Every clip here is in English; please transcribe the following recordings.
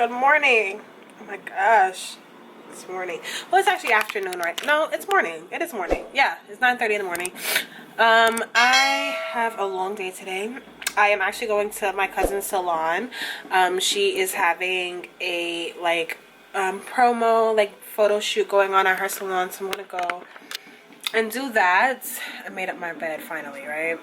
Good morning. Oh my gosh. It's morning. Well, it's actually afternoon, right? No, it's morning. It is morning. Yeah, it's 9:30 in the morning. I have a long day today. I am actually going to my cousin's salon. She is having a promo photo shoot going on at her salon, so I'm gonna go and do that. I made up my bed finally, right?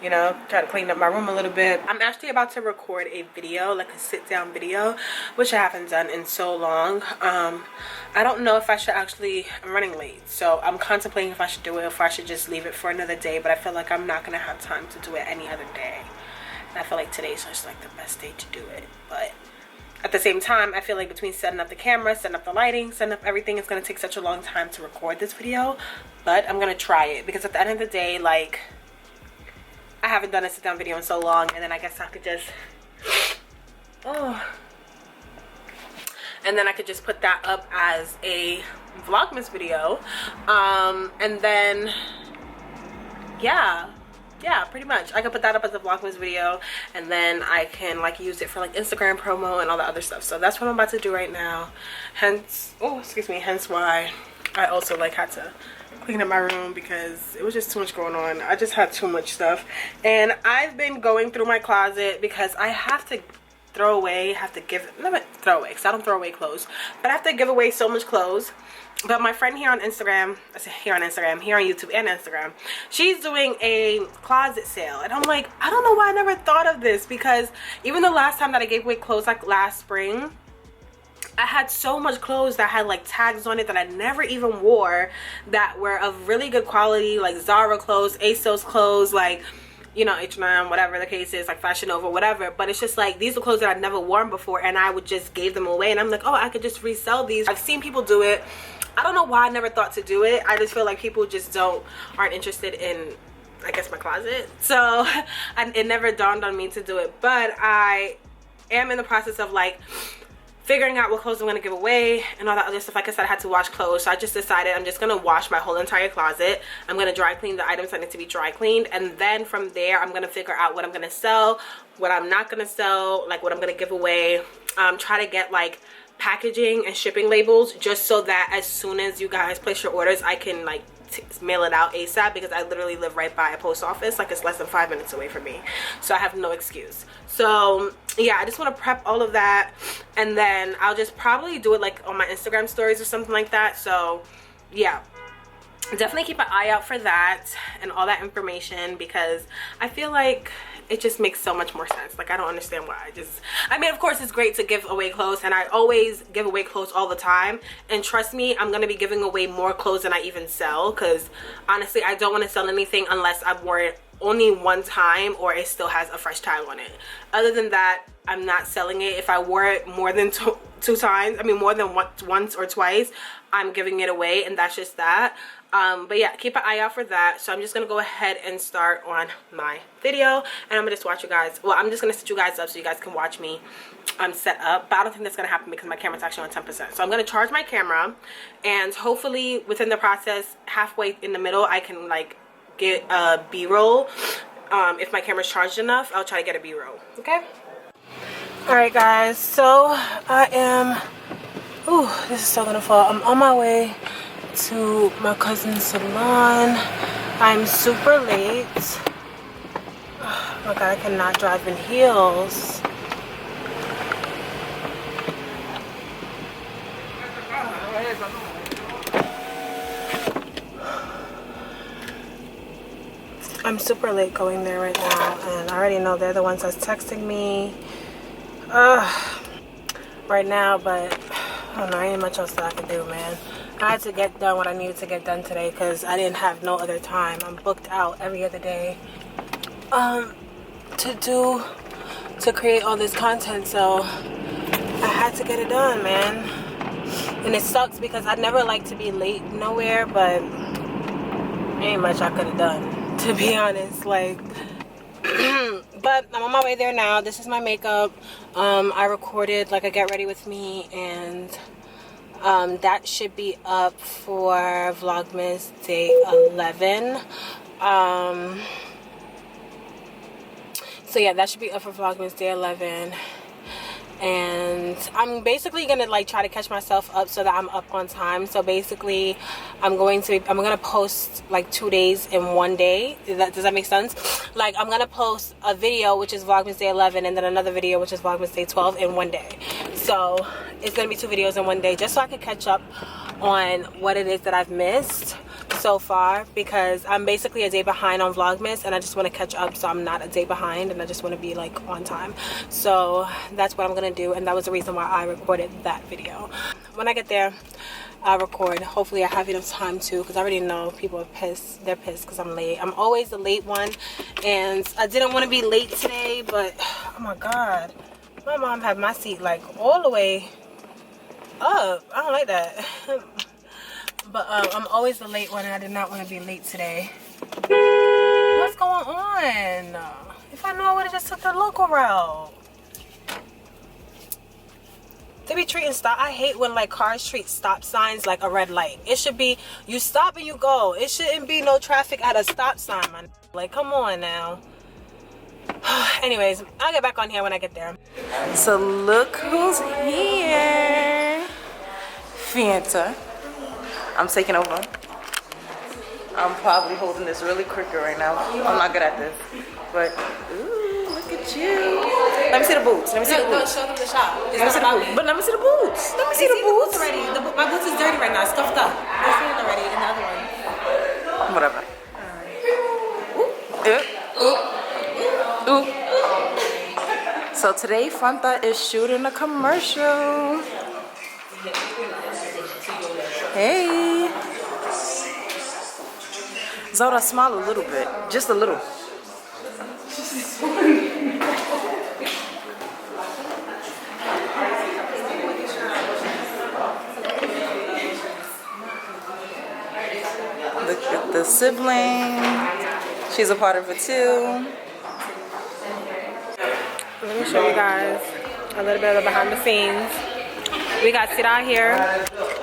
You know, try to clean up my room a little bit. I'm actually about to record a video, like a sit down video, which I haven't done in so long. I don't know if I should actually, I'm running late, so I'm contemplating if I should do it or if I should just leave it for another day, but I feel like I'm not gonna have time to do it any other day. And I feel like today's just like the best day to do it, but at the same time, I feel like between setting up the camera, setting up the lighting, setting up everything, it's gonna take such a long time to record this video, but I'm gonna try it because at the end of the day, like, I haven't done a sit down video in so long, and then I guess I could just, and then I could just put that up as a Vlogmas video, and then, yeah, pretty much. I could put that up as a Vlogmas video, and then I can like use it for like Instagram promo and all the other stuff. So that's what I'm about to do right now. Hence, hence why I also like had to clean up my room because it was just too much going on. I just had too much stuff, and I've been going through my closet because I have to throw away, because I don't throw away clothes, but I have to give away so much clothes. But my friend here on Instagram, here on YouTube and Instagram, she's doing a closet sale, and I'm like, I don't know why I never thought of this, because even the last time that I gave away clothes, like last spring, I had so much clothes that had like tags on it that I never even wore, that were of really good quality, like Zara clothes, ASOS clothes, like, you know, H&M, whatever the case is, like Fashion Nova, whatever. But it's just like, these are clothes that I'd never worn before, and I would just gave them away, and I'm like, oh, I could just resell these. I've seen people do it. I don't know why I never thought to do it. I just feel like people just aren't interested in, I guess, my closet. So it never dawned on me to do it, but I am in the process of like figuring out what clothes I'm gonna give away and all that other stuff. Like I said, I had to wash clothes, so I just decided I'm just gonna wash my whole entire closet. I'm gonna dry clean the items that need to be dry cleaned, and then from there I'm gonna figure out what I'm gonna sell, what I'm not gonna sell, like what I'm gonna give away. Try to get like packaging and shipping labels, just so that as soon as you guys place your orders, I can like mail it out ASAP, because I literally live right by a post office. Like, it's less than 5 minutes away from me, so I have no excuse. So yeah, I just want to prep all of that, and then I'll just probably do it like on my Instagram stories or something like that. So yeah, definitely keep an eye out for that and all that information, because I feel like it just makes so much more sense. Like, I don't understand why. I mean, of course it's great to give away clothes, and I always give away clothes all the time, and trust me, I'm gonna be giving away more clothes than I even sell, because honestly, I don't want to sell anything unless I've worn it only one time or it still has a fresh tag on it. Other than that, I'm not selling it. If I wore it more than two times, I mean more than once or twice, I'm giving it away, and that's just that. But yeah, keep an eye out for that. So I'm just gonna go ahead and start on my video, and I'm gonna just watch you guys. Well, I'm just gonna set you guys up so you guys can watch me set up, but I don't think that's gonna happen because my camera's actually on 10%. So I'm gonna charge my camera, and hopefully within the process, halfway in the middle, I can like get a B-roll. If my camera's charged enough, I'll try to get a B-roll. Okay. All right, guys. So I am. Ooh, this is still gonna fall. I'm on my way to my cousin's salon. I'm super late. Oh my god, I cannot drive in heels. I'm super late going there right now, and I already know they're the ones that's texting me right now, but I don't know, ain't much else that I can do, man. I had to get done what I needed to get done today because I didn't have no other time. I'm booked out every other day to create all this content, so I had to get it done, man. And it sucks because I never like to be late nowhere, but ain't much I could have done, to be honest. Like, but I'm on my way there now. This is my makeup. I recorded like a get ready with me, and that should be up for Vlogmas day 11. So yeah, that should be up for Vlogmas day 11. And I'm basically gonna like try to catch myself up so that I'm up on time. So basically I'm gonna post like 2 days in one day. Does that make sense? Like I'm gonna post a video which is Vlogmas Day 11 and then another video which is Vlogmas Day 12 in one day. So it's gonna be 2 videos in one day just so I can catch up on what it is that I've missed so far, because I'm basically a day behind on Vlogmas and I just want to catch up so I'm not a day behind and I just want to be like on time. So that's what I'm gonna do, and that was the reason why I recorded that video. When I get there I'll record. Hopefully I have enough time too, because I already know people are pissed. They're pissed because I'm late. I'm always the late one, and I didn't want to be late today, but oh my god, my mom had my seat like all the way up. I don't like that. But I'm always the late one and I did not want to be late today. What's going on? If I know, I would have just took the local route. They be treating stop. I hate when like cars treat stop signs like a red light. It should be you stop and you go. It shouldn't be no traffic at a stop sign, man. Like, come on now. Anyways, I'll get back on here when I get there. So look who's here. Fanta. I'm taking over. I'm probably holding this really crooked right now. I'm not good at this. But, ooh, look at you. Let me see the boots. Let me see the boots. No, show them the shop. Let me see the boots. But let me see the boots. Let me see the boots. Already. My boots is dirty right now. Scuffed up. I've seen it already in the other one. Whatever. Ooh. So today, Fanta is shooting a commercial. Hey. Zoda, smile a little bit. Just a little. Look at the sibling. She's a part of it too. Let me show you guys a little bit of the behind the scenes. We got Sira here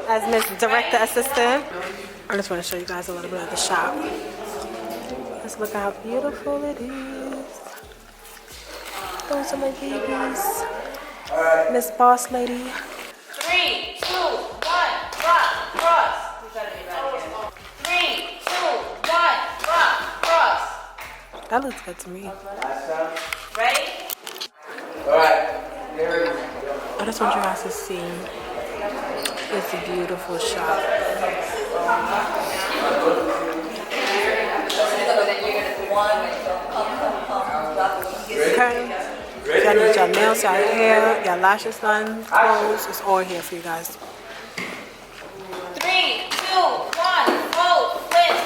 as Miss Director Assistant. I just want to show you guys a little bit of the shop. Let's look at how beautiful it is. Those are my babies. Miss Boss Lady. 3, 2, 1, rock, cross. 3, 2, 1, rock, cross. That looks good to me. Ready? I just want you guys to see. It's a beautiful shop. Okay. Y'all need your nails, your hair, your lashes done, clothes. It's all here for you guys. 3, 2, 1, roll, flip.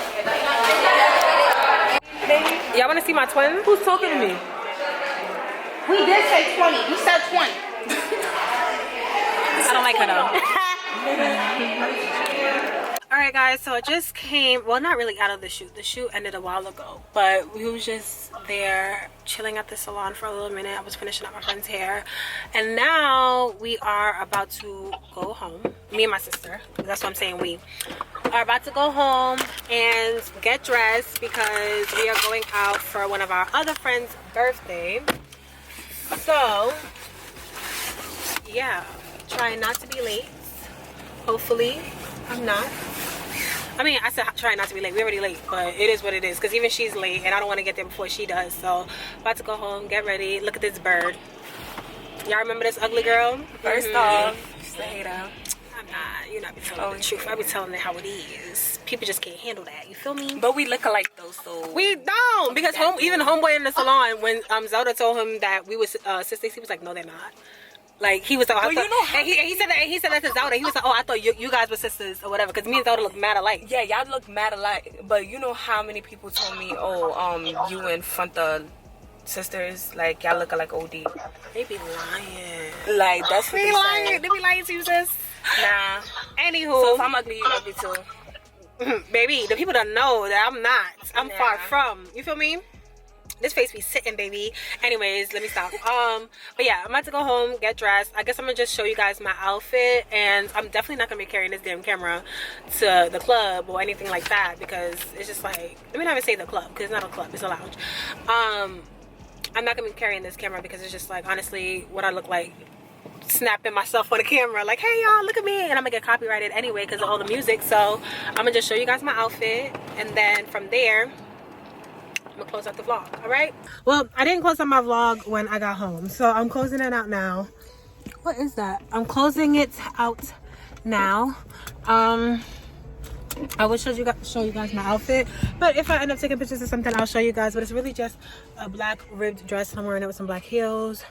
Y'all want to see my twin? Who's talking to me? We did say 20. You said 20. I don't like her though. Alright guys, so I just came, well not really out of the shoot. The shoot ended a while ago, but we was just there chilling at the salon for a little minute. I was finishing up my friend's hair, and now we are about to go home. Me and my sister, that's what I'm saying, we are about to go home and get dressed because we are going out for one of our other friends' birthday. So yeah, trying not to be late. Hopefully I'm not. I mean, I said try not to be late. We're already late, but it is what it is, because even she's late and I don't want to get there before she does. So about to go home, get ready. Look at this bird. Y'all remember this ugly girl? First off, just a hater. I'm not. You're not be telling the truth. I be telling it how it is. People just can't handle that. You feel me? But we look alike though, so We don't, because even homeboy in the salon, when Zelda told him that we was sisters, he was like, no, they're not. Like he was like, Well, you know how and he said that to Zelda. He was like, oh, I thought you guys were sisters or whatever, because me and Zelda look mad alike. yeah, y'all look mad alike. But you know how many people told me, oh, you and Fanta sisters, like y'all look alike OD. They be lying. Like that's what They they lying. say. They be lying to you, sis. Nah. Anywho, So if I'm ugly, you ugly too. baby, the people don't know that I'm not. I'm Yeah. far from. You feel me? This face be sitting, baby. Anyways, let me stop. But yeah, I'm about to go home, get dressed. I guess I'm gonna just show you guys my outfit, and I'm definitely not gonna be carrying this damn camera to the club or anything like that, because it's just like, let me not even say the club, because it's not a club, it's a lounge. I'm not gonna be carrying this camera because it's just like, honestly, what I look like snapping myself on the camera like, hey y'all, look at me, and I'm gonna get copyrighted anyway because of all the music. So I'm gonna just show you guys my outfit, and then from there I'm gonna close out the vlog. All right, well, I didn't close out my vlog when I got home, so I'm closing it out now. What is that? I'm closing it out now. I will show you guys my outfit, but if I end up taking pictures of something, I'll show you guys. But it's really just a black ribbed dress, and I'm wearing it with some black heels.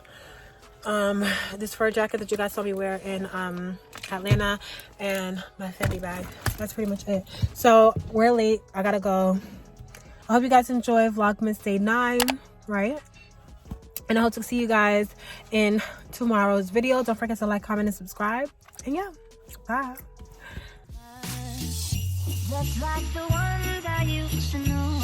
This fur jacket that you guys saw me wear in Atlanta, and my Fendi bag. That's pretty much it. So we're late, I gotta go. I hope you guys enjoy Vlogmas day 9, right? And I hope to see you guys in tomorrow's video. Don't forget to like, comment, and subscribe. And yeah, bye. Just like the ones I used to know.